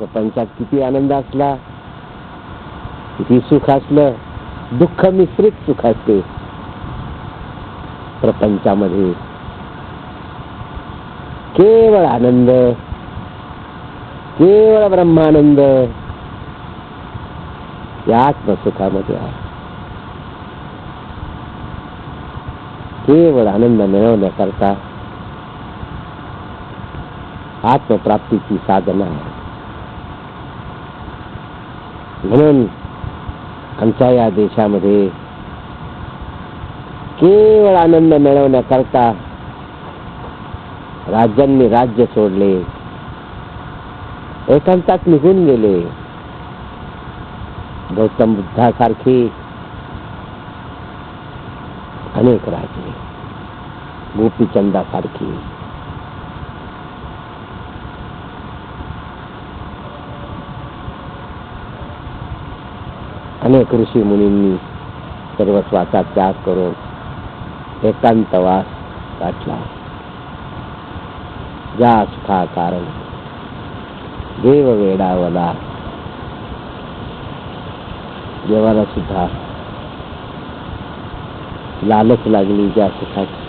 प्रपंचात किती आनंद असला, किती सुख असलं, दुःख मिश्रित सुख असते प्रपंचामध्ये. केवळ आनंद, केवळ ब्रह्मानंद या आत्मसुखामध्ये आहे. केवळ आनंद मिळवण्याकरता आत्मप्राप्तीची साधना आहे. म्हणून आमच्या या देशामध्ये केवळ आनंद मिळवण्याकरता राज्यांनी राज्य सोडले, एकांतात निघून गेले. गौतम बुद्धासारखे अनेक राजे, गोपीचंदासारखी, अनेक ऋषी मुनींनी सर्वस्वाचा त्याग करून एकांतवास गाठला. ज्या सुखा कारण देव वेडावला. देवाला सुद्धा लालच लागली ज्या सुखाची.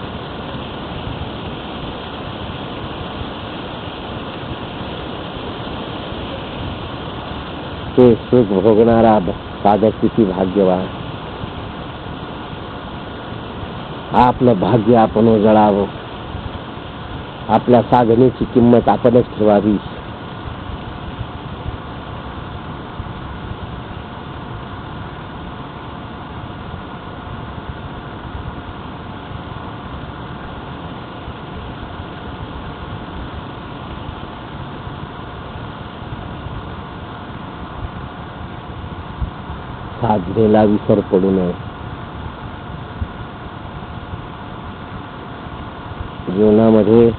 ते सुख भोगणारा साधक किती भाग्यवान. आपलं भाग्य आपण उजळावं, आपल्या साधनेची किंमत आपणच ठेवावी. साधनेला विसर पडू नये. जीवनामध्ये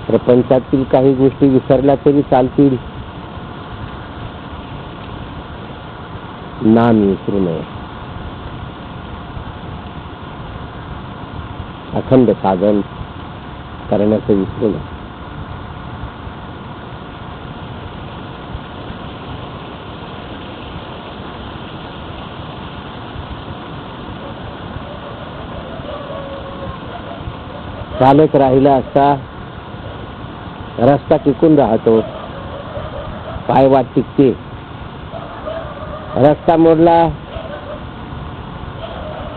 प्रपंचातील काही गोष्टी विसरल्या तरी चालतील, नाम विसरू नये. अखंड साधन करण्याचं विसरू नये. चालत राहिला असता रस्ता टिकून राहतो, पायवाट टिकते. रस्ता मोडला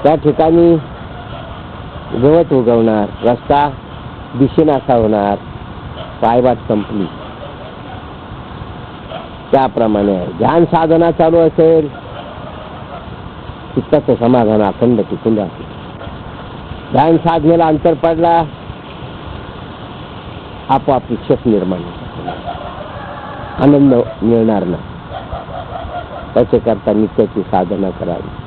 त्या ठिकाणी गवत उगवणार, रस्ता दिशेनासा होणार, पायवाट संपली. त्याप्रमाणे ध्यान साधना चालू असेल, चित्ताचं समाधान अखंड टिकून राहते. ध्यान साधनेला अंतर पडला, आपोआप विक्षेप निर्माण होतो, आनंद मिळणार नाही. त्याच्याकरता नित्याची साधना करावी.